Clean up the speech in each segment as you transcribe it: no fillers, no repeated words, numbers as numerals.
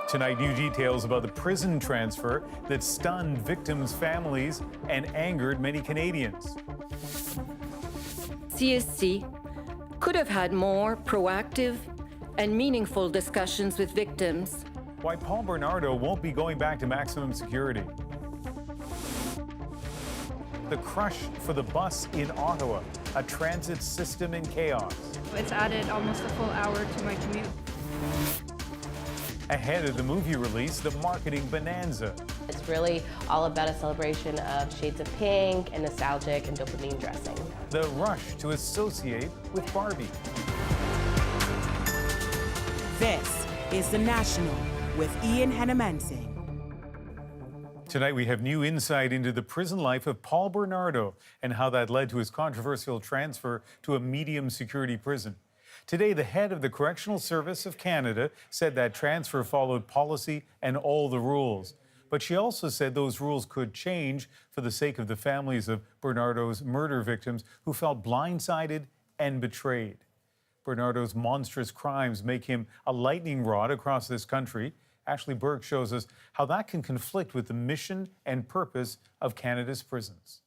Tonight, new details about the prison transfer that stunned victims' families and angered many Canadians. CSC could have had more proactive and meaningful discussions with victims. Why Paul Bernardo won't be going back to maximum security. The crush for the bus in Ottawa, a transit system in chaos. It's added almost a full hour to my commute. Ahead of the movie release, the marketing bonanza. It's really all about a celebration of shades of pink and nostalgic and dopamine dressing. The rush to associate with Barbie. This is The National with Ian Henemansing. Tonight we have new insight into the prison life of Paul Bernardo and how that led to his controversial transfer to a medium security prison. Today, the head of the Correctional Service of Canada said that transfer followed policy and all the rules. But she also said those rules could change for the sake of the families of Bernardo's murder victims who felt blindsided and betrayed. Bernardo's monstrous crimes make him a lightning rod across this country. Ashley Burke shows us how that can conflict with the mission and purpose of Canada's prisons.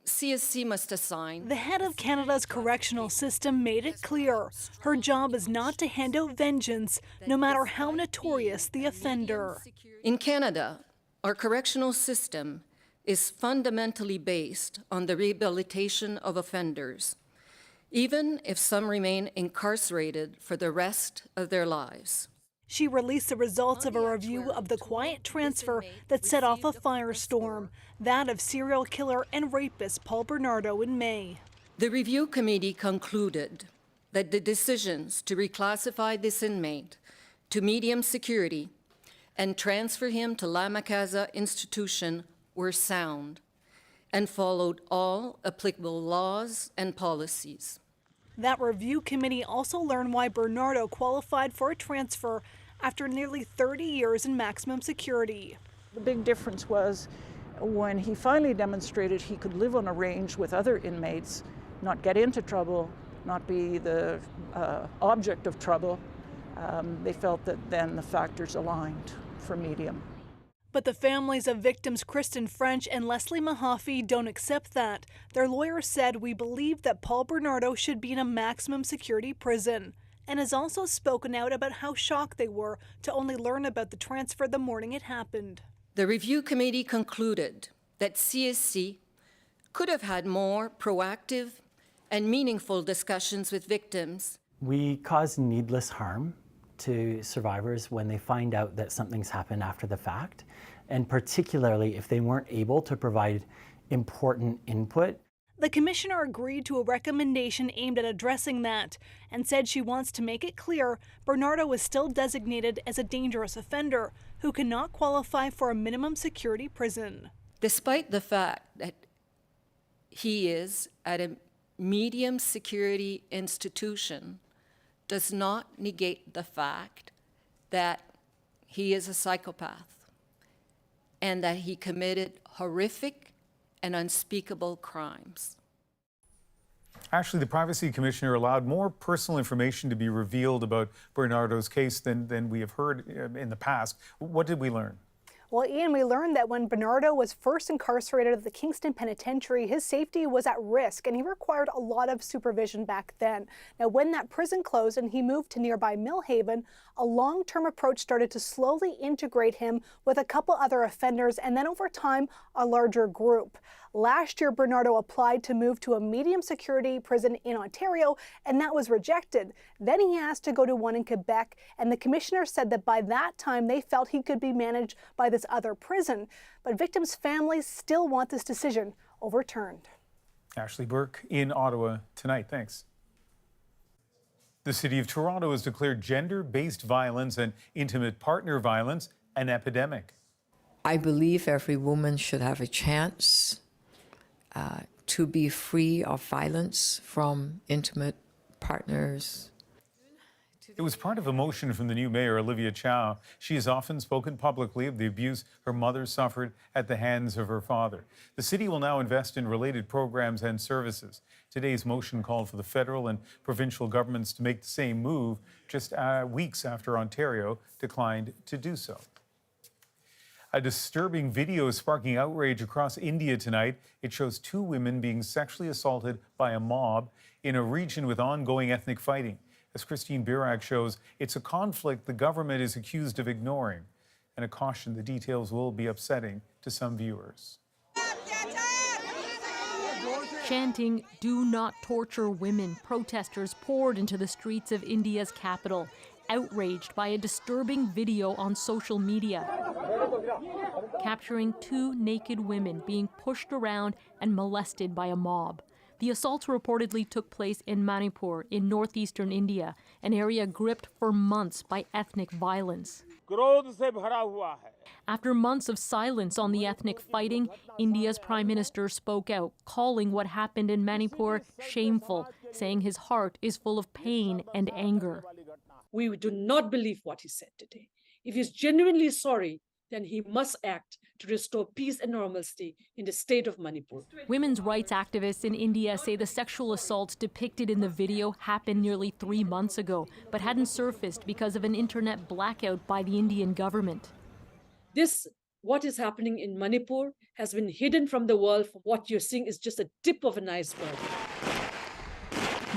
CSC must assign. The head of Canada's correctional system made it clear her job is not to hand out vengeance, no matter how notorious the offender. In Canada, our correctional system is fundamentally based on the rehabilitation of offenders, even if some remain incarcerated for the rest of their lives. She released the results of a review of the quiet transfer that set off a firestorm, that of serial killer and rapist Paul Bernardo in May. The review committee concluded that the decisions to reclassify this inmate to medium security and transfer him to La Macasa Institution were sound and followed all applicable laws and policies. That review committee also learned why Bernardo qualified for a transfer after nearly 30 years in maximum security. The big difference was when he finally demonstrated he could live on a range with other inmates, not get into trouble, not be the object of trouble, they felt that then the factors aligned for medium. But the families of victims Kristen French and Leslie Mahaffey don't accept that. Their lawyer said, "We believe that Paul Bernardo should be in a maximum security prison," and has also spoken out about how shocked they were to only learn about the transfer the morning it happened. The review committee concluded that CSC could have had more proactive and meaningful discussions with victims. We cause needless harm to survivors when they find out that something's happened after the fact, and particularly if they weren't able to provide important input. The commissioner agreed to a recommendation aimed at addressing that and said she wants to make it clear Bernardo is still designated as a dangerous offender who cannot qualify for a minimum security prison. Despite the fact that he is at a medium security institution, does not negate the fact that he is a psychopath and that he committed horrific and unspeakable crimes. Actually, the Privacy Commissioner allowed more personal information to be revealed about Bernardo's case than we have heard in the past. What did we learn? Well, Ian, we learned that when Bernardo was first incarcerated at the Kingston Penitentiary, his safety was at risk and he required a lot of supervision back then. Now, when that prison closed and he moved to nearby Millhaven, a long-term approach started to slowly integrate him with a couple other offenders and then over time, a larger group. Last year, Bernardo applied to move to a medium security prison in Ontario, and that was rejected. Then he asked to go to one in Quebec, and the commissioner said that by that time they felt he could be managed by this other prison. But victims' families still want this decision overturned. Ashley Burke in Ottawa tonight. Thanks. The City of Toronto has declared gender-based violence and intimate partner violence an epidemic. I believe every woman should have a chance to be free of violence from intimate partners. It was part of a motion from the new mayor, Olivia Chow. She has often spoken publicly of the abuse her mother suffered at the hands of her father. The city will now invest in related programs and services. Today's motion called for the federal and provincial governments to make the same move just weeks after Ontario declined to do so. A disturbing video is sparking outrage across India tonight. It shows two women being sexually assaulted by a mob in a region with ongoing ethnic fighting. As Christine Birak shows, it's a conflict the government is accused of ignoring. And a caution, the details will be upsetting to some viewers. Chanting, "Do not torture women," protesters poured into the streets of India's capital, outraged by a disturbing video on social media, capturing two naked women being pushed around and molested by a mob. The assaults reportedly took place in Manipur in northeastern India, an area gripped for months by ethnic violence. After months of silence on the ethnic fighting, India's Prime Minister spoke out, calling what happened in Manipur shameful, saying his heart is full of pain and anger. We do not believe what he said today. If he's genuinely sorry, then he must act to restore peace and normalcy in the state of Manipur. Women's rights activists in India say the sexual assaults depicted in the video happened nearly 3 months ago, but hadn't surfaced because of an internet blackout by the Indian government. What is happening in Manipur has been hidden from the world. What you're seeing is just a tip of an iceberg.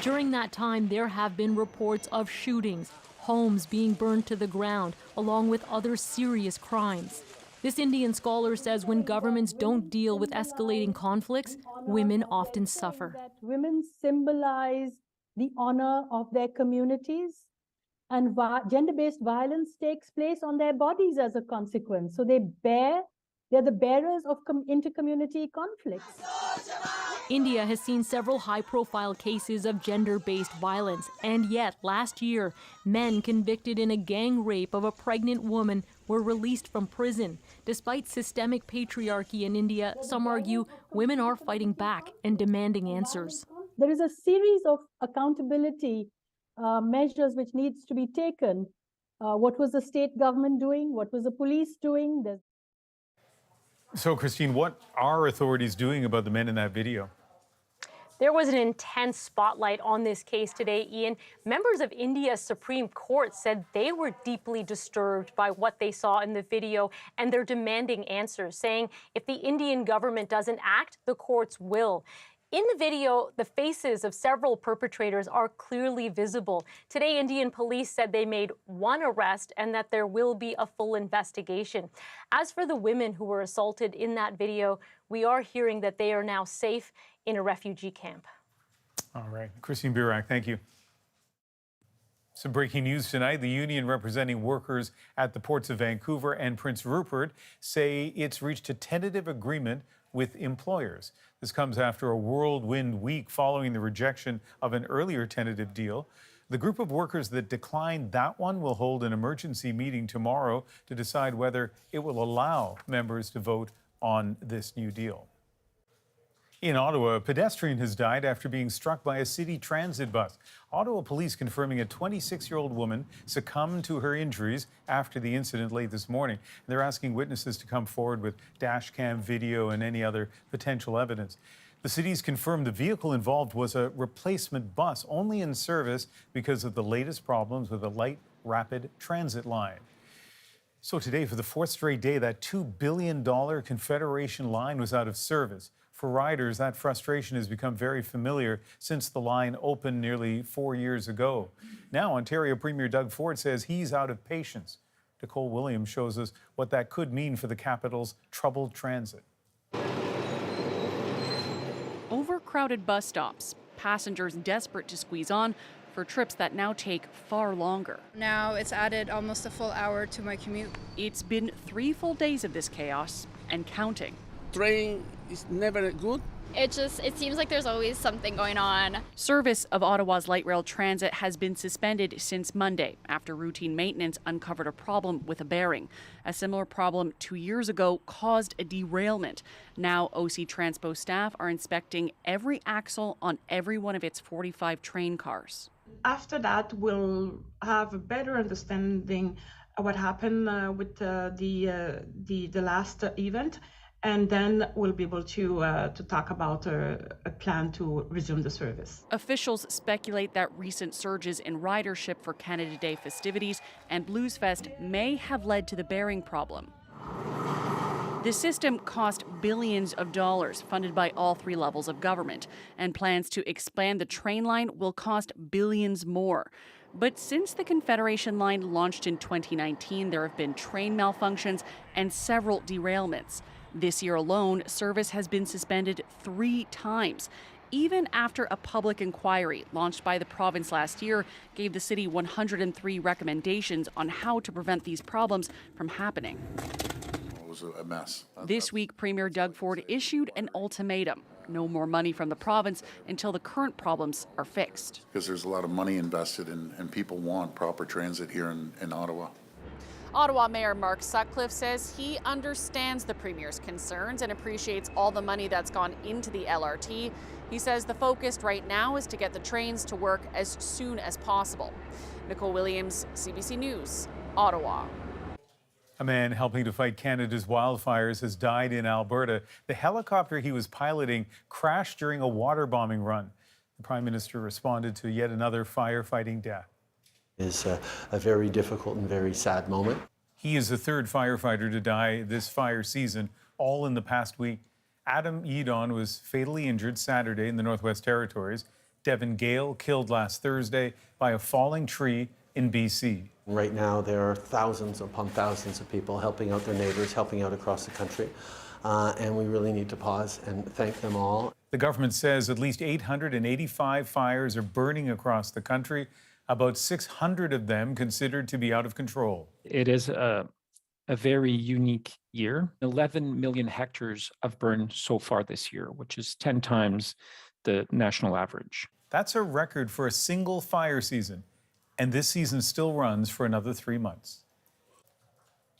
During that time, there have been reports of shootings, homes being burned to the ground, along with other serious crimes. This Indian scholar says when governments don't deal with escalating conflicts, women often suffer. Women symbolize the honor of their communities, and gender-based violence takes place on their bodies as a consequence. So they're the bearers of inter-community conflicts. India has seen several high-profile cases of gender-based violence, and yet last year, men convicted in a gang rape of a pregnant woman were released from prison. Despite systemic patriarchy in India, some argue women are fighting back and demanding answers. There is a series of accountability measures which needs to be taken. What was the state government doing? What was the police doing? So, Christine, what are authorities doing about the men in that video? There was an intense spotlight on this case today, Ian. Members of India's Supreme Court said they were deeply disturbed by what they saw in the video, and they're demanding answers, saying if the Indian government doesn't act, the courts will. In the video, the faces of several perpetrators are clearly visible. Today, Indian police said they made one arrest and that there will be a full investigation. As for the women who were assaulted in that video, we are hearing that they are now safe in a refugee camp. All right. Christine Birak, thank you. Some breaking news tonight. The union representing workers at the ports of Vancouver and Prince Rupert say it's reached a tentative agreement with employers. This comes after a whirlwind week following the rejection of an earlier tentative deal. The group of workers that declined that one will hold an emergency meeting tomorrow to decide whether it will allow members to vote on this new deal. In Ottawa, a pedestrian has died after being struck by a city transit bus. Ottawa police confirming a 26-year-old woman succumbed to her injuries after the incident late this morning. They're asking witnesses to come forward with dash cam video and any other potential evidence. The city's confirmed the vehicle involved was a replacement bus only in service because of the latest problems with a light rapid transit line. So today, for the fourth straight day, that $2 billion Confederation line was out of service. For riders, that frustration has become very familiar since the line opened nearly 4 years ago. Now, Ontario Premier Doug Ford says he's out of patience. Nicole Williams shows us what that could mean for the capital's troubled transit. Overcrowded bus stops, passengers desperate to squeeze on for trips that now take far longer. Now it's added almost a full hour to my commute. It's been 3 full days of this chaos and counting. Train is never good. It seems like there's always something going on. Service of Ottawa's light rail transit has been suspended since Monday after routine maintenance uncovered a problem with a bearing. A similar problem 2 years ago caused a derailment. Now OC Transpo staff are inspecting every axle on every one of its 45 train cars. after that, we'll have a better understanding of what happened with the last event. And then we'll be able to talk about a plan to resume the service. Officials speculate that recent surges in ridership for Canada Day festivities and Blues Fest may have led to the bearing problem. The system cost billions of dollars, funded by all three levels of government, and plans to expand the train line will cost billions more. But since the Confederation line launched in 2019, there have been train malfunctions and several derailments. This year alone, service has been suspended 3 times, even after a public inquiry launched by the province last year gave the city 103 recommendations on how to prevent these problems from happening. It was a mess. This week, Premier Doug Ford issued an ultimatum. No more money from the province until the current problems are fixed. Because there's a lot of money invested and people want proper transit here in Ottawa. Ottawa Mayor Mark Sutcliffe says he understands the Premier's concerns and appreciates all the money that's gone into the LRT. He says the focus right now is to get the trains to work as soon as possible. Nicole Williams, CBC News, Ottawa. A man helping to fight Canada's wildfires has died in Alberta. The helicopter he was piloting crashed during a water bombing run. The Prime Minister responded to yet another firefighting death. Is a very difficult and very sad moment. He is the third firefighter to die this fire season, all in the past week. Adam Yedon was fatally injured Saturday in the Northwest Territories. Devin Gale killed last Thursday by a falling tree in BC. Right now, there are thousands upon thousands of people helping out their neighbors, helping out across the country. And we really need to pause and thank them all. The government says at least 885 fires are burning across the country, about 600 of them considered to be out of control. It is a very unique year. 11 million hectares have burned so far this year, which is 10 times the national average. That's a record for a single fire season, and this season still runs for another 3 months.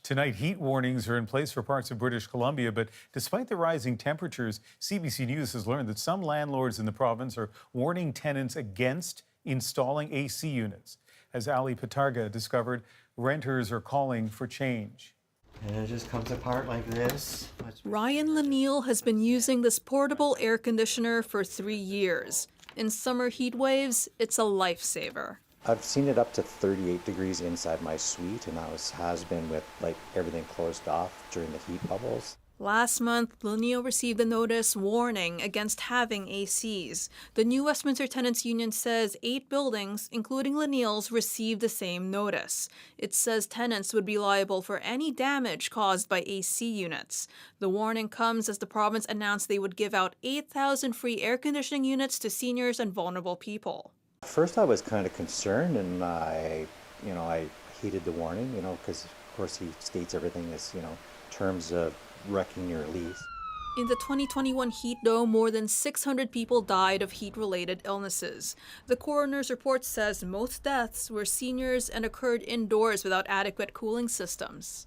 Tonight, heat warnings are in place for parts of British Columbia, but despite the rising temperatures, CBC News has learned that some landlords in the province are warning tenants against installing AC units. As Ali Patarga discovered, renters are calling for change. And it just comes apart like this. Ryan Laniel has been using this portable air conditioner for 3 years. In summer heat waves, it's a lifesaver. I've seen it up to 38 degrees inside my suite, and that has been with everything closed off during the heat bubbles. Last month, Laniel received a notice warning against having ACs. The New Westminster Tenants Union says 8 buildings, including Laniel's, received the same notice. It says tenants would be liable for any damage caused by AC units. The warning comes as the province announced they would give out 8,000 free air conditioning units to seniors and vulnerable people. At first I was kind of concerned, and I heeded the warning, because of course he states everything is, terms of wrecking your lease. In the 2021 heat dome, more than 600 people died of heat-related illnesses. The coroner's report says most deaths were seniors and occurred indoors without adequate cooling systems.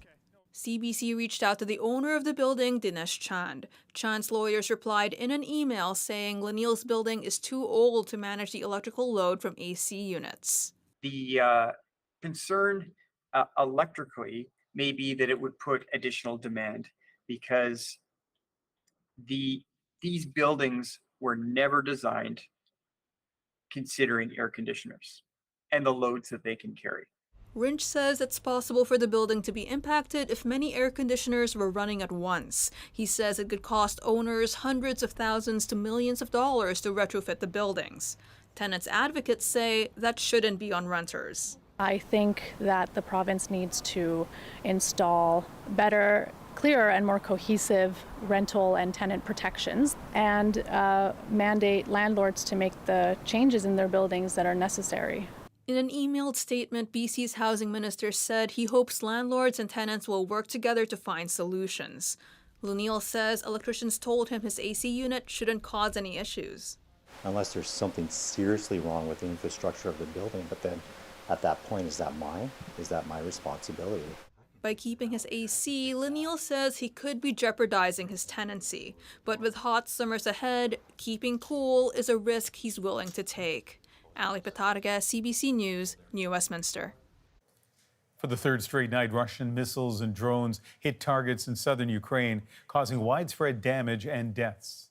CBC reached out to the owner of the building, Dinesh Chand. Chand's lawyers replied in an email saying Laniel's building is too old to manage the electrical load from AC units. The concern electrically may be that it would put additional demand, because these buildings were never designed considering air conditioners and the loads that they can carry. Rinch says it's possible for the building to be impacted if many air conditioners were running at once. He says it could cost owners hundreds of thousands to millions of dollars to retrofit the buildings. Tenants advocates say that shouldn't be on renters. I think that the province needs to install better, clearer and more cohesive rental and tenant protections, and mandate landlords to make the changes in their buildings that are necessary. In an emailed statement, BC's housing minister said he hopes landlords and tenants will work together to find solutions. Laniel says electricians told him his AC unit shouldn't cause any issues. Unless there's something seriously wrong with the infrastructure of the building, but then at that point, is that my responsibility? By keeping his AC, Laniel says he could be jeopardizing his tenancy. But with hot summers ahead, keeping cool is a risk he's willing to take. Ali Patarga, CBC News, New Westminster. For the third straight night, Russian missiles and drones hit targets in southern Ukraine, causing widespread damage and deaths.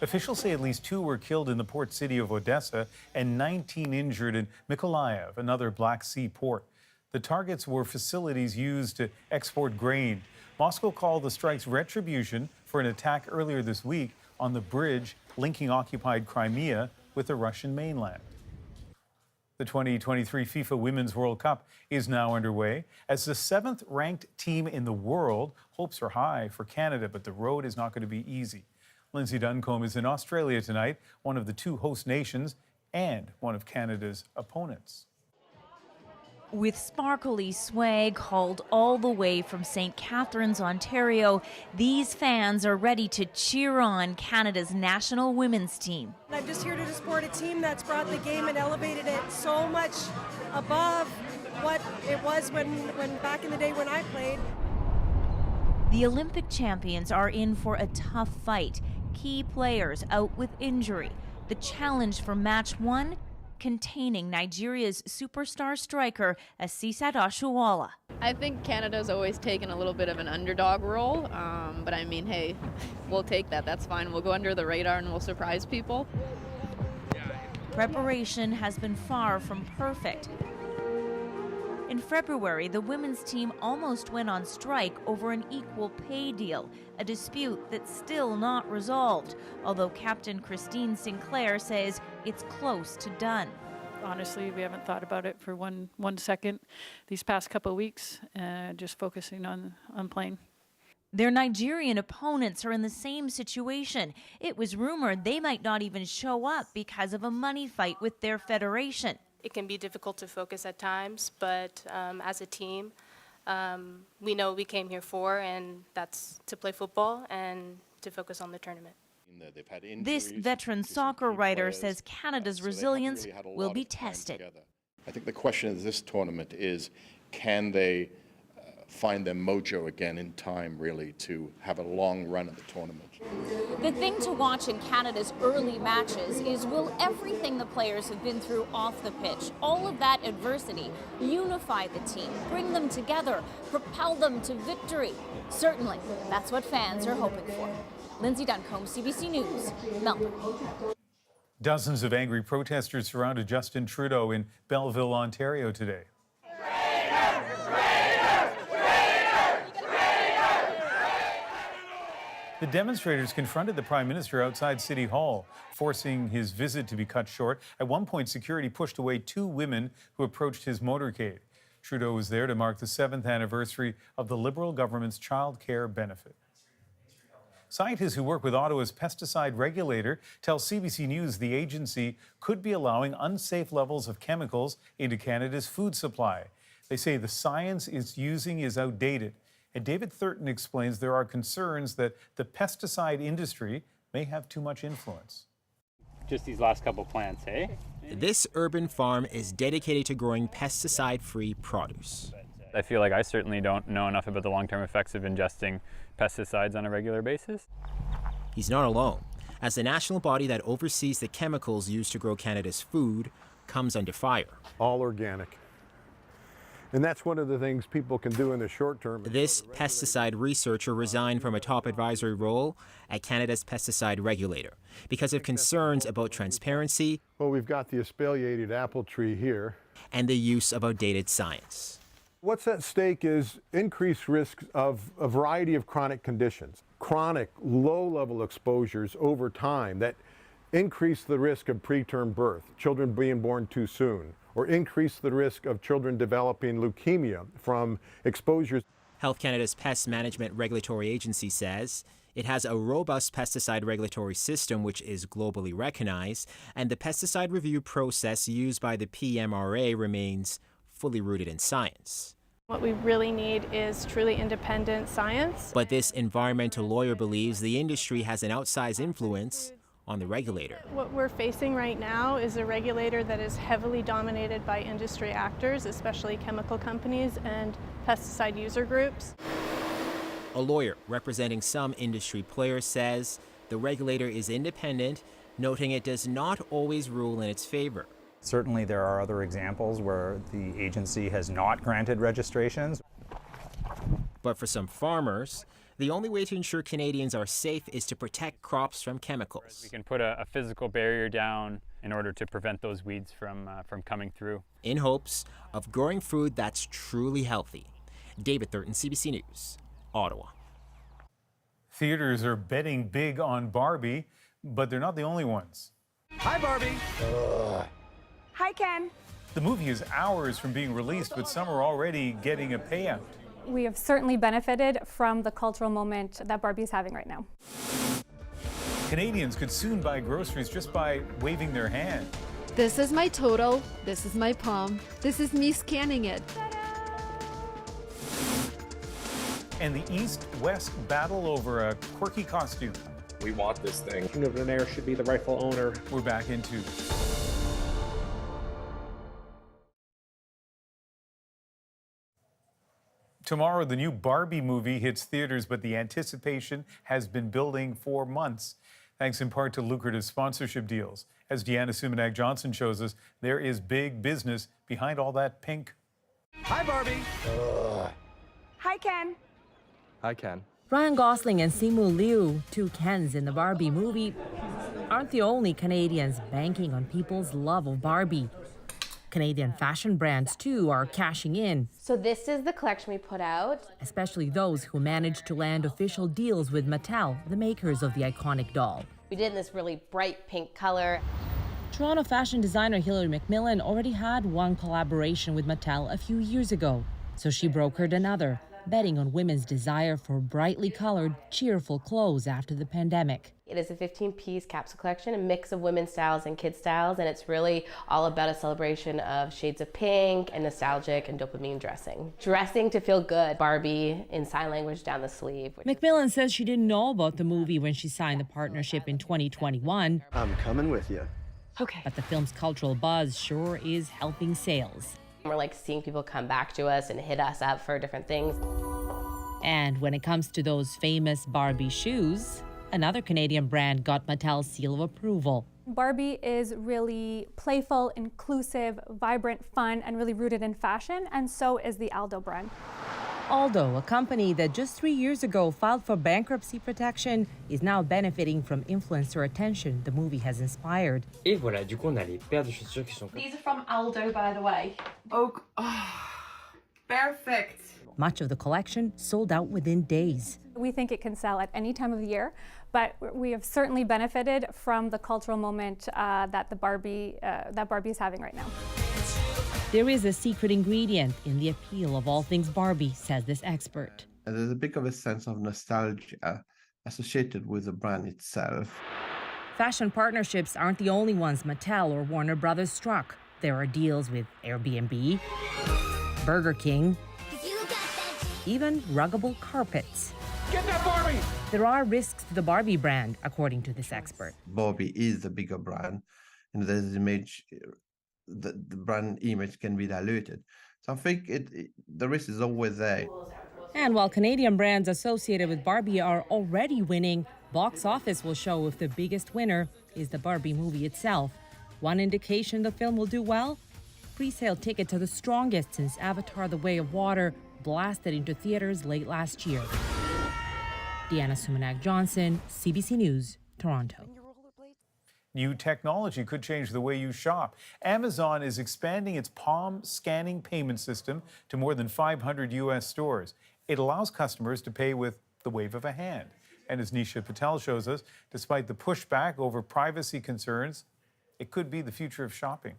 Officials say at least 2 were killed in the port city of Odessa and 19 injured in Mykolaiv, another Black Sea port. The targets were facilities used to export grain. Moscow called the strikes retribution for an attack earlier this week on the bridge linking occupied Crimea with the Russian mainland. The 2023 FIFA Women's World Cup is now underway. As the 7th ranked team in the world, hopes are high for Canada, but the road is not going to be easy. Lindsay Duncombe is in Australia tonight, one of the 2 host nations and one of Canada's opponents. With sparkly swag hauled all the way from St. Catharines, Ontario, these fans are ready to cheer on Canada's national women's team. I'm just here to support a team that's brought the game and elevated it so much above what it was when back in the day when I played. The Olympic champions are in for a tough fight. Key players out with injury. The challenge for match 1, containing Nigeria's superstar striker, Asisat Oshuala. I think Canada's always taken a little bit of an underdog role, but I mean, hey, we'll take that. That's fine. We'll go under the radar and we'll surprise people. Preparation has been far from perfect. In February, the women's team almost went on strike over an equal pay deal, a dispute that's still not resolved, although Captain Christine Sinclair says it's close to done. Honestly, we haven't thought about it for one second these past couple of weeks, just focusing on playing. Their Nigerian opponents are in the same situation. It was rumored they might not even show up because of a money fight with their federation. It can be difficult to focus at times, but as a team, we know what we came here for, and that's to play football and to focus on the tournament. This veteran soccer writer says Canada's resilience will be tested. I think the question of this tournament is, can they find their mojo again in time, really, to have a long run at the tournament? The thing to watch in Canada's early matches is, will everything the players have been through off the pitch, all of that adversity, unify the team, bring them together, propel them to victory? Certainly, that's what fans are hoping for. Lindsay Duncombe, CBC News, Melbourne. Dozens of angry protesters surrounded Justin Trudeau in Belleville, Ontario today. The demonstrators confronted the Prime Minister outside City Hall, forcing his visit to be cut short. At one point, security pushed away 2 women who approached his motorcade. Trudeau was there to mark the 7th anniversary of the Liberal government's child care benefit. Scientists who work with Ottawa's pesticide regulator tell CBC News the agency could be allowing unsafe levels of chemicals into Canada's food supply. They say the science it's using is outdated. And David Thurton explains there are concerns that the pesticide industry may have too much influence. Just these last couple plants, eh? This urban farm is dedicated to growing pesticide-free produce. I feel like I certainly don't know enough about the long-term effects of ingesting pesticides on a regular basis. He's not alone, as the national body that oversees the chemicals used to grow Canada's food comes under fire. All organic. And that's one of the things people can do in the short term. This pesticide researcher resigned from a top advisory role at Canada's pesticide regulator because of concerns about transparency. Well, we've got the espaliated apple tree here. And the use of outdated science. What's at stake is increased risks of a variety of chronic conditions. Chronic, low-level exposures over time that increase the risk of preterm birth, children being born too soon, or increase the risk of children developing leukemia from exposures. Health Canada's Pest Management Regulatory Agency says it has a robust pesticide regulatory system which is globally recognized, and the pesticide review process used by the PMRA remains fully rooted in science. What we really need is truly independent science. But this environmental lawyer believes the industry has an outsized influence on the regulator. What we're facing right now is a regulator that is heavily dominated by industry actors, especially chemical companies and pesticide user groups. A lawyer representing some industry players says the The regulator is independent, noting it does not always rule in its favor. Certainly there are other examples where the agency has not granted registrations. But for some farmers, the only way to ensure Canadians are safe is to protect crops from chemicals. We can put a physical barrier down in order to prevent those weeds from coming through. In hopes of growing food that's truly healthy. David Thurton, CBC News, Ottawa. Theaters are betting big on Barbie, but they're not the only ones. Hi, Barbie. Hi, Ken. The movie is hours from being released, but some are already getting a payout. We have certainly benefited from the cultural moment that Barbie is having right now. Canadians could soon buy groceries just by waving their hand. This is my total. This is my palm. This is me scanning it. And the East-West battle over a quirky costume. We want this thing. King of Donair should be the rightful owner. We're back into. Tomorrow, the new Barbie movie hits theaters, but the anticipation has been building for months, thanks in part to lucrative sponsorship deals. As Deanna Sumanak-Johnson shows us, there is big business behind all that pink. Hi, Barbie. Hi, Ken. Hi, Ken. Ryan Gosling and Simu Liu, two Kens in the Barbie movie, aren't the only Canadians banking on people's love of Barbie. Canadian fashion brands, too, are cashing in. So this is the collection we put out. Especially those who managed to land official deals with Mattel, the makers of the iconic doll. We did in this really bright pink color. Toronto fashion designer Hilary McMillan already had one collaboration with Mattel a few years ago, so she brokered another, betting on women's desire for brightly colored, cheerful clothes after the pandemic. It is a 15-piece capsule collection, a mix of women's styles and kids' styles, and it's really all about a celebration of shades of pink and nostalgic and dopamine dressing. Dressing to feel good. Barbie in sign language down the sleeve. McMillan says she didn't know about the movie when she signed the partnership in 2021. I'm coming with you. Okay. But the film's cultural buzz sure is helping sales. We're like seeing people come back to us and hit us up for different things. And when it comes to those famous Barbie shoes, another Canadian brand got Mattel's seal of approval. Barbie is really playful, inclusive, vibrant, fun, and really rooted in fashion, and so is the Aldo brand. Aldo, a company that just 3 years ago filed for bankruptcy protection, is now benefiting from influencer attention the movie has inspired. Et voilà, du coup, on a les paires de chaussures qui sont. These are from Aldo, by the way. Oh, perfect. Much of the collection sold out within days. We think it can sell at any time of the year, but we have certainly benefited from the cultural moment that Barbie is having right now. There is a secret ingredient in the appeal of all things Barbie, says this expert. There's a bit of a sense of nostalgia associated with the brand itself. Fashion partnerships aren't the only ones Mattel or Warner Brothers struck. There are deals with Airbnb, Burger King, even ruggable carpets. Get that Barbie! There are risks to the Barbie brand, according to this expert. Barbie is the bigger brand, and there's image. The brand image can be diluted. So I think the risk is always there. And while Canadian brands associated with Barbie are already winning, box office will show if the biggest winner is the Barbie movie itself. One indication the film will do well? Pre-sale tickets are the strongest since Avatar: The Way of Water blasted into theaters late last year. Deanna Sumanak-Johnson, CBC News, Toronto. New technology could change the way you shop. Amazon is expanding its palm scanning payment system to more than 500 U.S. stores. It allows customers to pay with the wave of a hand. And as Nisha Patel shows us, despite the pushback over privacy concerns, it could be the future of shopping.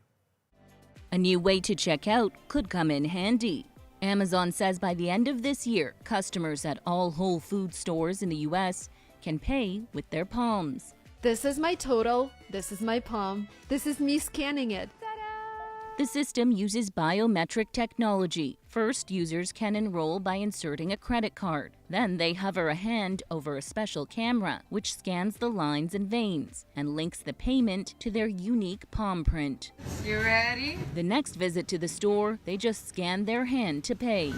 A new way to check out could come in handy. Amazon says by the end of this year, customers at all Whole Foods stores in the U.S. can pay with their palms. This is my total. This is my palm. This is me scanning it. The system uses biometric technology. First, users can enroll by inserting a credit card. Then they hover a hand over a special camera, which scans the lines and veins and links the payment to their unique palm print. You ready? The next visit to the store, they just scan their hand to pay.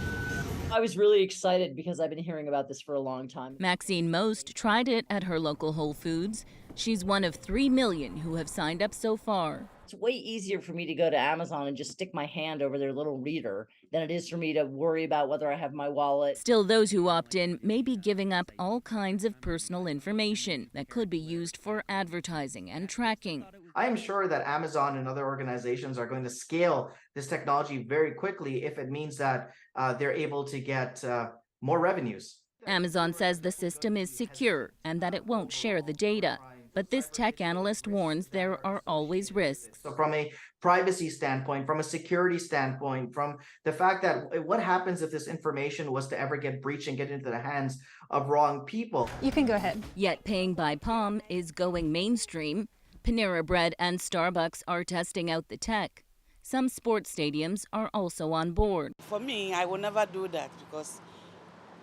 I was really excited because I've been hearing about this for a long time. Maxine Most tried it at her local Whole Foods. She's one of 3 million who have signed up so far. It's way easier for me to go to Amazon and just stick my hand over their little reader than it is for me to worry about whether I have my wallet. Still, those who opt in may be giving up all kinds of personal information that could be used for advertising and tracking. I am sure that Amazon and other organizations are going to scale this technology very quickly if it means that they're able to get more revenues. Amazon says the system is secure and that it won't share the data. But this tech analyst warns there are always risks. So from a privacy standpoint, from a security standpoint, from the fact that what happens if this information was to ever get breached and get into the hands of wrong people? You can go ahead. Yet paying by palm is going mainstream. Panera Bread and Starbucks are testing out the tech. Some sports stadiums are also on board. For me, I will never do that because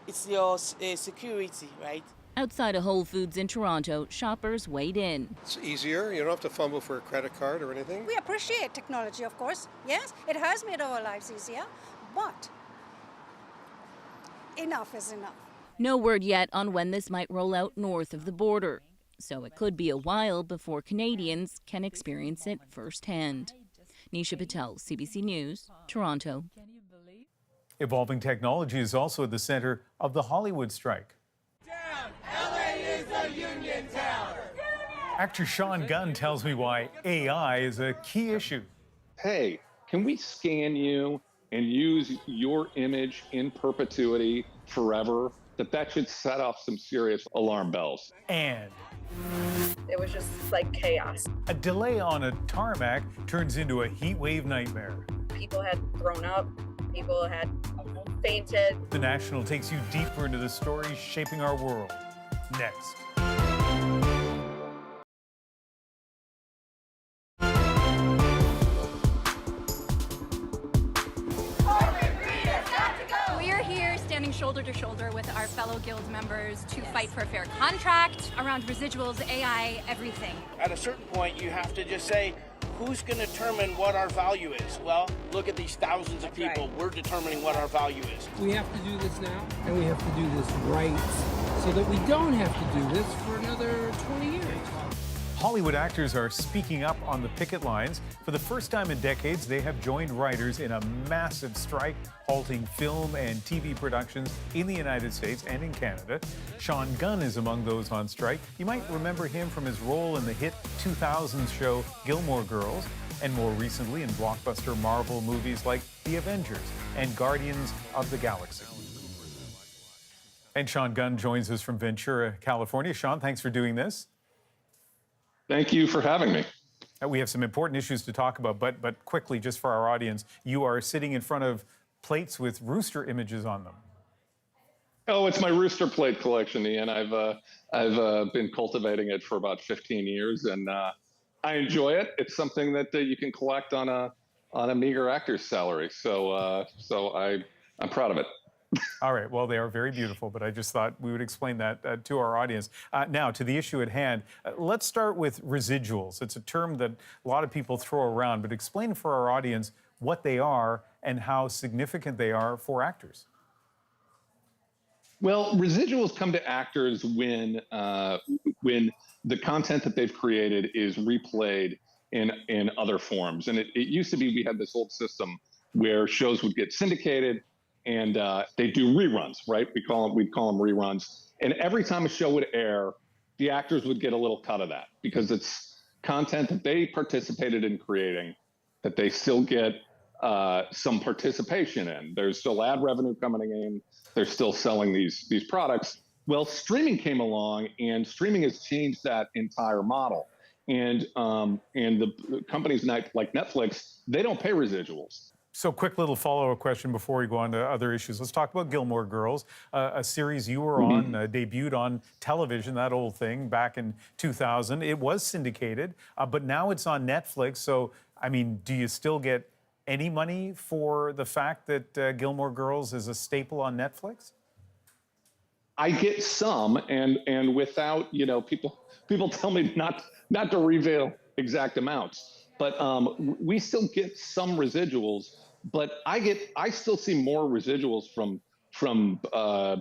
it's your security, right? Outside a Whole Foods in Toronto, shoppers weighed in. It's easier. You don't have to fumble for a credit card or anything. We appreciate technology, of course. Yes, it has made our lives easier, but enough is enough. No word yet on when this might roll out north of the border. So it could be a while before Canadians can experience it firsthand. Nisha Patel, CBC News, Toronto. Evolving technology is also at the center of the Hollywood strike. Actor Sean Gunn tells me why AI is a key issue. Hey, can we scan you and use your image in perpetuity forever? That should set off some serious alarm bells. And it was just like chaos. A delay on a tarmac turns into a heat wave nightmare. People had thrown up. People had fainted. The National takes you deeper into the stories shaping our world. Next. Shoulder to shoulder with our fellow guild members to fight for a fair contract around residuals, AI, everything. At a certain point, you have to just say, who's going to determine what our value is? Well, look at these thousands of people. We're determining what our value is. We have to do this now, and we have to do this right so that we don't have to do this for another 20 years. Hollywood actors are speaking up on the picket lines. For the first time in decades, they have joined writers in a massive strike, halting film and TV productions in the United States and in Canada. Sean Gunn is among those on strike. You might remember him from his role in the hit 2000s show Gilmore Girls, and more recently in blockbuster Marvel movies like The Avengers and Guardians of the Galaxy. And Sean Gunn joins us from Ventura, California. Sean, thanks for doing this. Thank you for having me. We have some important issues to talk about, but quickly, just for our audience, you are sitting in front of plates with rooster images on them. Oh, it's my rooster plate collection, Ian. I've been cultivating it for about 15 years, and I enjoy it. It's something that you can collect on a meager actor's salary, so I'm proud of it. All right. Well, they are very beautiful, but I just thought we would explain that to our audience. Now, to the issue at hand, let's start with residuals. It's a term that a lot of people throw around, but explain for our audience what they are and how significant they are for actors. Well, residuals come to actors when the content that they've created is replayed in other forms. And it used to be we had this old system where shows would get syndicated, and they do reruns, right? We'd call them reruns. And every time a show would air, the actors would get a little cut of that because it's content that they participated in creating that they still get some participation in. There's still ad revenue coming in. They're still selling these products. Well, streaming came along, and streaming has changed that entire model. And the companies like Netflix, they don't pay residuals. So quick little follow-up question before we go on to other issues. Let's talk about Gilmore Girls, a series you were on, debuted on television, that old thing, back in 2000. It was syndicated, but now it's on Netflix. So, I mean, do you still get any money for the fact that Gilmore Girls is a staple on Netflix? I get some, and without, people tell me not to reveal exact amounts, but we still get some residuals. But I still see more residuals from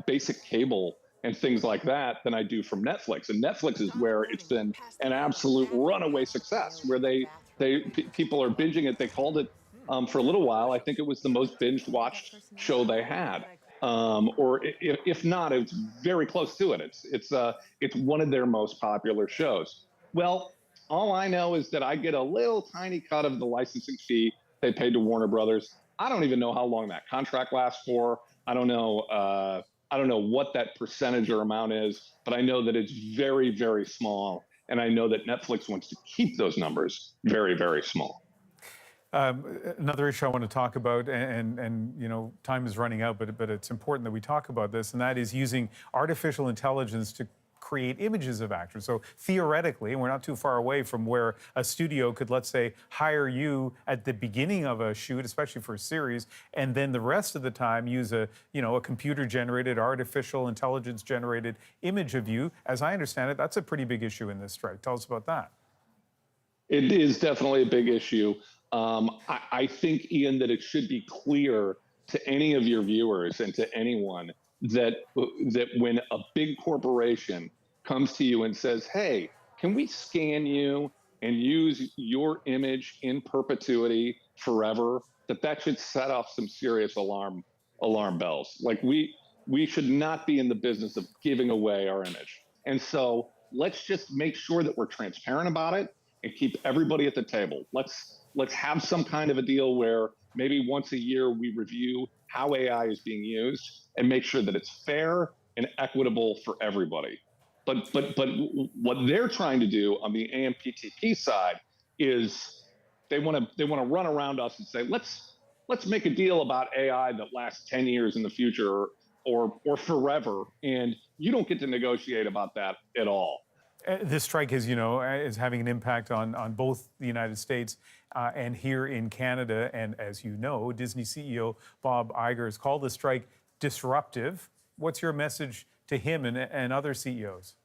basic cable and things like that than I do from Netflix. And Netflix is where it's been an absolute runaway success, where people are binging it. They called it for a little while. I think it was the most binge watched show they had, or if not, it's very close to it. It's one of their most popular shows. Well, all I know is that I get a little tiny cut of the licensing fee they paid to Warner Brothers. I don't even know how long that contract lasts for. I don't know what that percentage or amount is, but I know that it's very, very small. And I know that Netflix wants to keep those numbers very, very small. Another issue I want to talk about, and you know, time is running out, but it's important that we talk about this, and that is using artificial intelligence to create images of actors. So theoretically, and we're not too far away from where a studio could, let's say, hire you at the beginning of a shoot, especially for a series, and then the rest of the time use a computer-generated, artificial intelligence-generated image of you. As I understand it, that's a pretty big issue in this strike. Tell us about that. It is definitely a big issue. I think, Ian, that it should be clear to any of your viewers and to anyone that when a big corporation comes to you and says, hey, can we scan you and use your image in perpetuity forever, that should set off some serious alarm bells. Like we should not be in the business of giving away our image. And so let's just make sure that we're transparent about it and keep everybody at the table. Let's have some kind of a deal where maybe once a year we review how AI is being used and make sure that it's fair and equitable for everybody. But what they're trying to do on the AMPTP side is they want to run around us and say, let's make a deal about AI that lasts 10 years in the future or forever, and you don't get to negotiate about that at all. This strike, as you know, is having an impact on both the United States and here in Canada. And as you know, Disney CEO Bob Iger has called the strike disruptive. What's your message to him and other CEOs?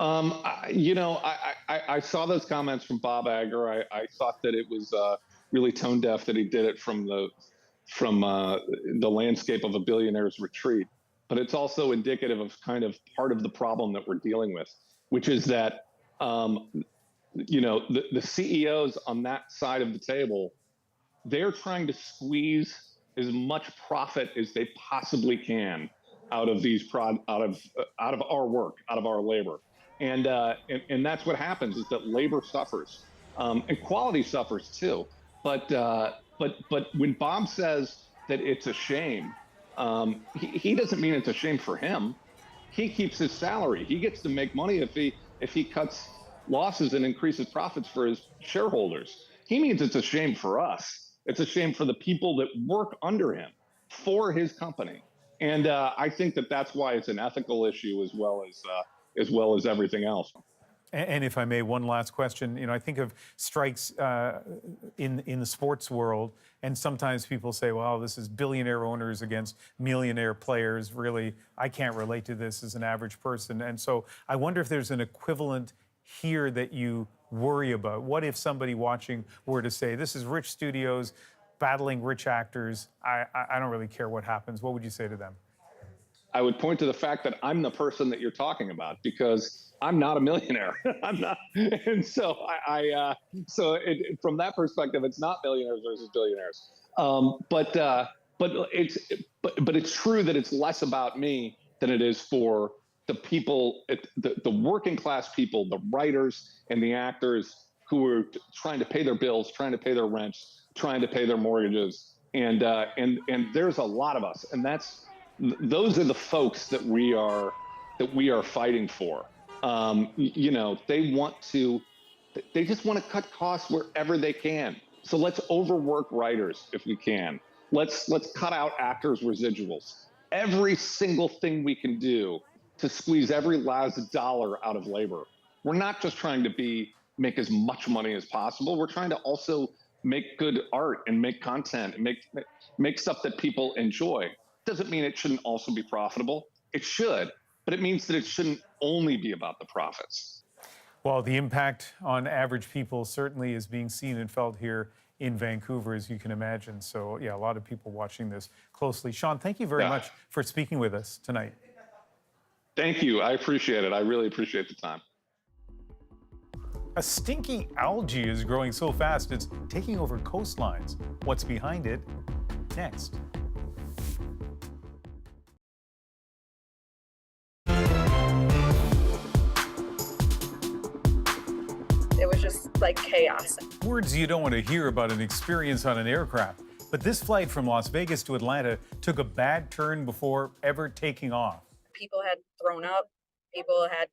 I saw those comments from Bob Iger. I thought that it was really tone deaf that he did it from the landscape of a billionaire's retreat. But it's also indicative of kind of part of the problem that we're dealing with, which is that, the CEOs on that side of the table, they're trying to squeeze as much profit as they possibly can out of these out of our work, out of our labor, and that's what happens is that labor suffers, and quality suffers too. But when Bob says that it's a shame. He doesn't mean it's a shame for him. He keeps his salary. He gets to make money if he cuts losses and increases profits for his shareholders. He means it's a shame for us. It's a shame for the people that work under him for his company. And I think that's why it's an ethical issue as well as everything else. And if I may, one last question. I think of strikes in the sports world, and sometimes people say, well, this is billionaire owners against millionaire players. Really, I can't relate to this as an average person. And so I wonder if there's an equivalent here that you worry about. What if somebody watching were to say, this is rich studios battling rich actors. I don't really care what happens. What would you say to them? I would point to the fact that I'm the person that you're talking about, because I'm not a millionaire. I'm not, and so from that perspective, it's not millionaires versus billionaires. But it's true that it's less about me than it is for the people, the working class people, the writers and the actors who are trying to pay their bills, trying to pay their rents, trying to pay their mortgages, and there's a lot of us, and those are the folks that we are fighting for. They just want to cut costs wherever they can. So let's overwork writers if we can. Let's cut out actors' residuals. Every single thing we can do to squeeze every last dollar out of labor. We're not just trying to make as much money as possible. We're trying to also make good art and make content and make stuff that people enjoy. Doesn't mean it shouldn't also be profitable. It should, but it means that it shouldn't only be about the profits. Well, the impact on average people certainly is being seen and felt here in Vancouver, as you can imagine. So, yeah, a lot of people watching this closely. Sean, thank you very much for speaking with us tonight. Thank you. I appreciate it. I really appreciate the time. A stinky algae is growing so fast it's taking over coastlines. What's behind it? Next. It was just like chaos. Words you don't want to hear about an experience on an aircraft. But this flight from Las Vegas to Atlanta took a bad turn before ever taking off. People had thrown up. People had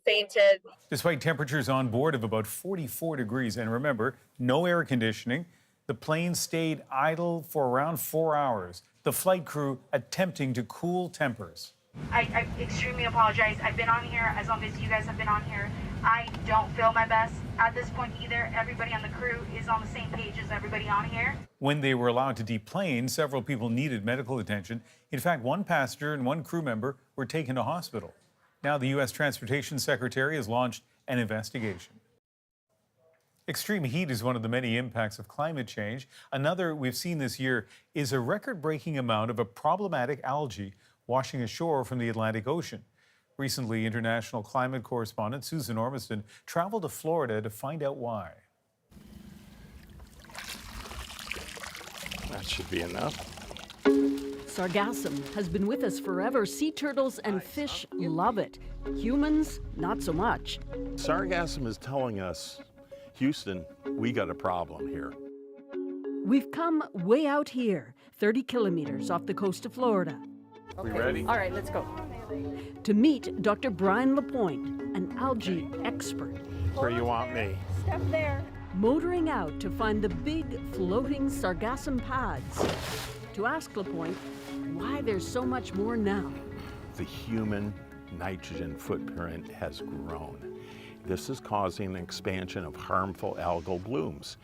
fainted. Despite temperatures on board of about 44 degrees, and remember, no air conditioning, the plane stayed idle for around 4 hours. The flight crew attempting to cool tempers. I extremely apologize. I've been on here as long as you guys have been on here. I don't feel my best at this point either. Everybody on the crew is on the same page as everybody on here. When they were allowed to deplane, several people needed medical attention. In fact, one passenger and one crew member were taken to hospital. Now the U.S. Transportation Secretary has launched an investigation. Extreme heat is one of the many impacts of climate change. Another we've seen this year is a record-breaking amount of a problematic algae washing ashore from the Atlantic Ocean. Recently, international climate correspondent Susan Ormiston traveled to Florida to find out why. That should be enough. Sargassum has been with us forever. Sea turtles and fish love it. Humans, not so much. Sargassum is telling us, Houston, we got a problem here. We've come way out here, 30 kilometers off the coast of Florida. We ready? All right, let's go. To meet Dr. Brian Lapointe, an algae expert. Where you want me? Step there. Motoring out to find the big floating sargassum pads. To ask Lapointe why there's so much more now. The human nitrogen footprint has grown. This is causing an expansion of harmful algal blooms.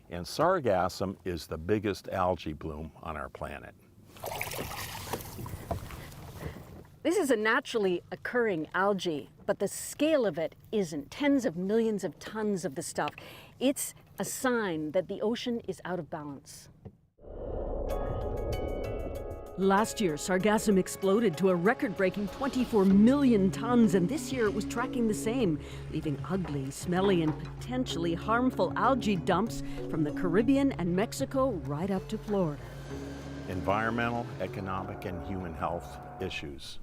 And sargassum is the biggest algae bloom on our planet. This is a naturally occurring algae, but the scale of it isn't. Tens of millions of tons of the stuff. It's a sign that the ocean is out of balance. Last year, sargassum exploded to a record-breaking 24 million tons, and this year it was tracking the same, leaving ugly, smelly, and potentially harmful algae dumps from the Caribbean and Mexico right up to Florida. Environmental, economic, and human health issues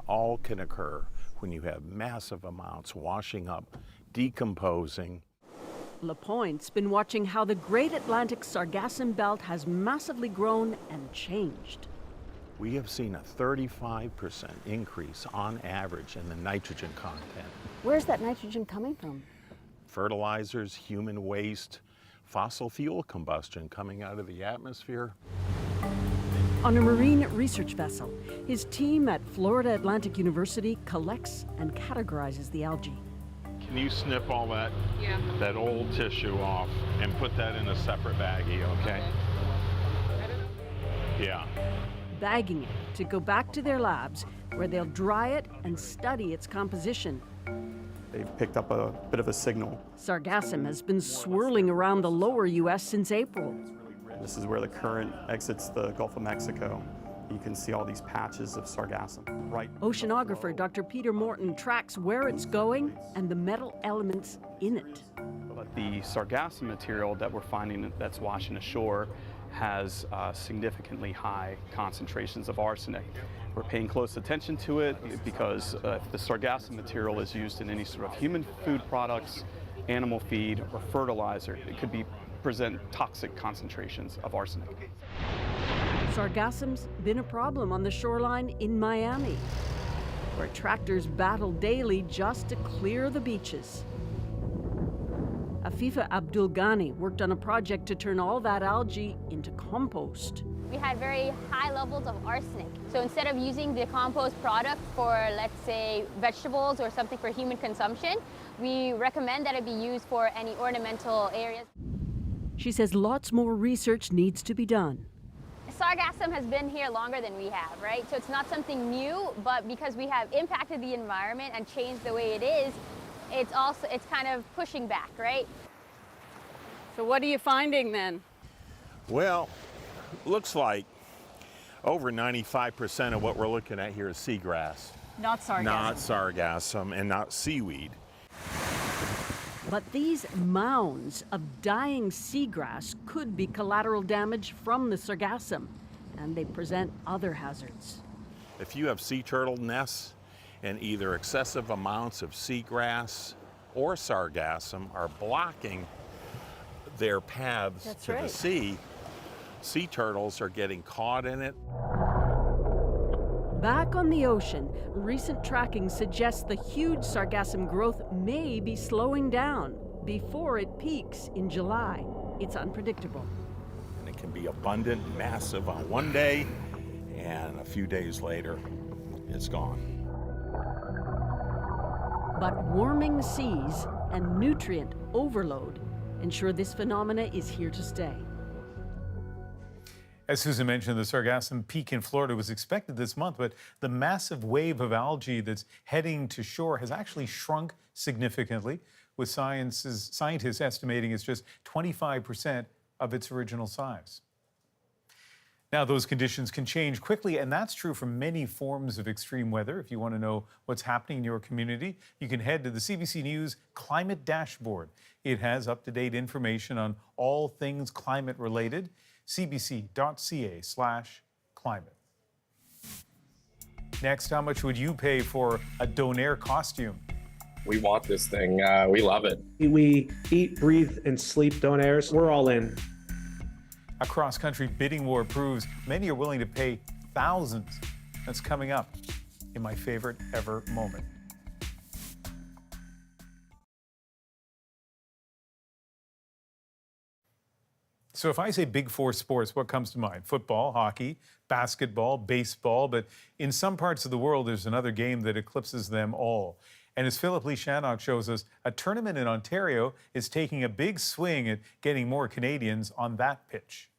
all can occur when you have massive amounts washing up, decomposing. Lapointe's been watching how the Great Atlantic Sargassum Belt has massively grown and changed. We have seen a 35% increase on average in the nitrogen content. Where's that nitrogen coming from? Fertilizers, human waste, fossil fuel combustion coming out of the atmosphere. On a marine research vessel, his team at Florida Atlantic University collects and categorizes the algae. Can you snip all that old tissue off and put that in a separate baggie, okay? Yeah. Bagging it to go back to their labs where they'll dry it and study its composition. They've picked up a bit of a signal. Sargassum has been swirling around the lower U.S. since April. This is where the current exits the Gulf of Mexico. You can see all these patches of sargassum. Right. Oceanographer Dr. Peter Morton tracks where it's going and the metal elements in it. But the sargassum material that we're finding that's washing ashore has significantly high concentrations of arsenic. We're paying close attention to it because if the sargassum material is used in any sort of human food products, animal feed, or fertilizer, it could present toxic concentrations of arsenic. Sargassum's been a problem on the shoreline in Miami, where tractors battle daily just to clear the beaches. Afifa Abdul Ghani worked on a project to turn all that algae into compost. We had very high levels of arsenic. So instead of using the compost product for, let's say, vegetables or something for human consumption, we recommend that it be used for any ornamental areas. She says lots more research needs to be done. Sargassum has been here longer than we have, right? So it's not something new, but because we have impacted the environment and changed the way it is, it's kind of pushing back, right? So what are you finding then? Well, looks like over 95% of what we're looking at here is seagrass. Not sargassum. Not sargassum and not seaweed. But these mounds of dying seagrass could be collateral damage from the sargassum, and they present other hazards. If you have sea turtle nests and either excessive amounts of seagrass or sargassum are blocking their paths to the sea turtles are getting caught in it. Back on the ocean, recent tracking suggests the huge sargassum growth may be slowing down before it peaks in July. It's unpredictable. And it can be abundant, massive on one day, and a few days later, it's gone. But warming seas and nutrient overload ensure this phenomena is here to stay. As Susan mentioned, the sargassum peak in Florida was expected this month, but the massive wave of algae that's heading to shore has actually shrunk significantly, with scientists estimating it's just 25% of its original size. Now, those conditions can change quickly, and that's true for many forms of extreme weather. If you want to know what's happening in your community, you can head to the CBC News Climate Dashboard. It has up-to-date information on all things climate-related. cbc.ca/climate. Next, how much would you pay for a Donair costume? We want this thing. We love it. We eat, breathe, and sleep Donairs. We're all in. A cross-country bidding war proves many are willing to pay thousands. That's coming up in my favorite ever moment. So if I say big four sports, what comes to mind? Football, hockey, basketball, baseball, but in some parts of the world, there's another game that eclipses them all. And as Philip Lee Shannock shows us, a tournament in Ontario is taking a big swing at getting more Canadians on that pitch.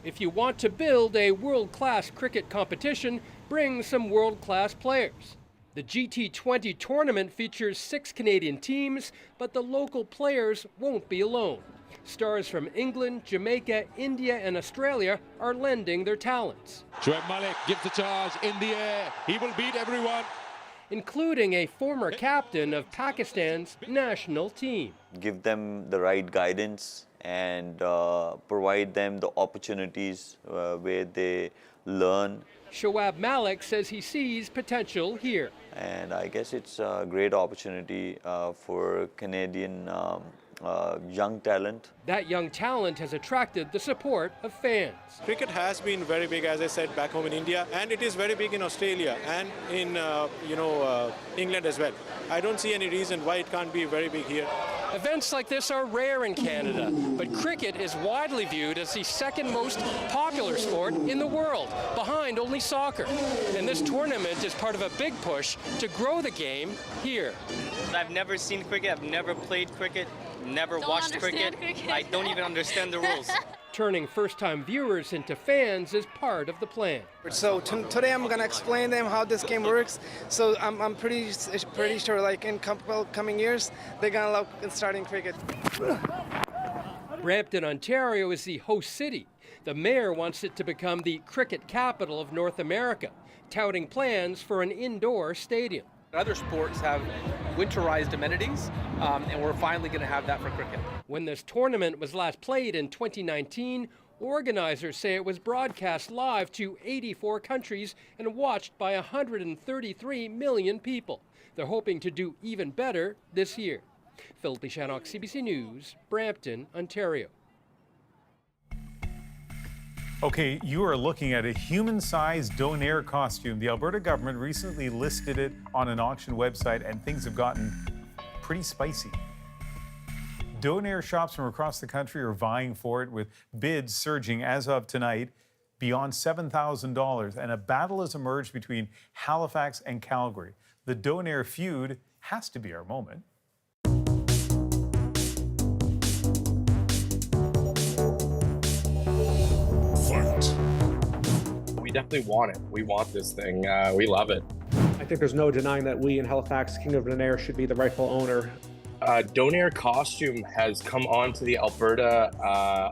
If you want to build a world-class cricket competition, bring some world-class players. The GT20 tournament features 6 Canadian teams, but the local players won't be alone. Stars from England, Jamaica, India, and Australia are lending their talents. Shoaib Malik gives the charge in the air. He will beat everyone. Including a former captain of Pakistan's national team. Give them the right guidance and provide them the opportunities where they learn. Shoaib Malik says he sees potential here. And I guess it's a great opportunity for Canadian young talent. That young talent has attracted the support of fans. Cricket has been very big, as I said, back home in India, and it is very big in Australia and in England as well. I don't see any reason why it can't be very big here. Events like this are rare in Canada, but cricket is widely viewed as the second most popular sport in the world, behind only soccer. And this tournament is part of a big push to grow the game here. I've never seen cricket, I've never played cricket, never watched cricket. I don't even understand the rules. Turning first-time viewers into fans is part of the plan. So today I'm going to explain them how this game works. So I'm pretty sure, like in coming years, they're going to love starting cricket. Brampton, Ontario is the host city. The mayor wants it to become the cricket capital of North America, touting plans for an indoor stadium. Other sports have winterized amenities, and we're finally going to have that for cricket. When this tournament was last played in 2019, organizers say it was broadcast live to 84 countries and watched by 133 million people. They're hoping to do even better this year. Philip Lee Shannock, CBC News, Brampton, Ontario. Okay, you are looking at a human-sized Donair costume. The Alberta government recently listed it on an auction website, and things have gotten pretty spicy. Donair shops from across the country are vying for it, with bids surging as of tonight beyond $7,000, and a battle has emerged between Halifax and Calgary. The Donair feud has to be our moment. We definitely want it. We want this thing. We love it. I think there's no denying that we in Halifax, King of Donair, should be the rightful owner. Donair costume has come onto the Alberta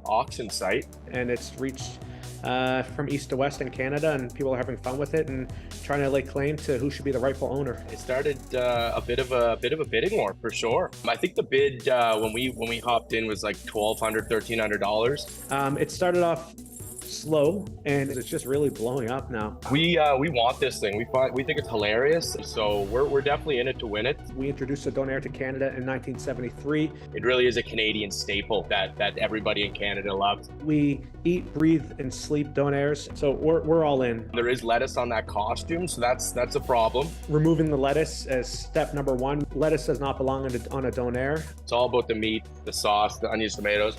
auction site. And it's reached from east to west in Canada, and people are having fun with it and trying to lay claim to who should be the rightful owner. It started a bit of a bidding war for sure. I think the bid when we hopped in was like $1,200, $1,300. It started off slow, and it's just really blowing up now. We want this thing. We think it's hilarious, so we're definitely in it to win it. We introduced the Donair to Canada in 1973. It really is a Canadian staple that everybody in Canada loves. We eat, breathe, and sleep Donairs, so we're all in. There is lettuce on that costume, so that's a problem. Removing the lettuce as step number one. Lettuce does not belong on a Donair. It's all about the meat, the sauce, the onions, tomatoes.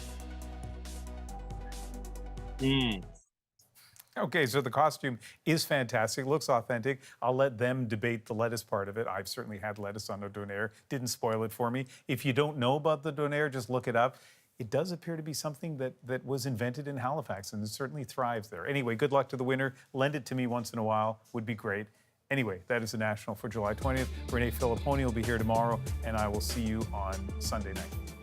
Okay, so the costume is fantastic, looks authentic. I'll let them debate the lettuce part of it. I've certainly had lettuce on a Donair, didn't spoil it for me. If you don't know about the Donair, just look it up. It does appear to be something that was invented in Halifax, and it certainly thrives there. Anyway, good luck to the winner. Lend it to me once in a while, would be great. Anyway, that is the National for July 20th. Renee Filipponi will be here tomorrow, and I will see you on Sunday night.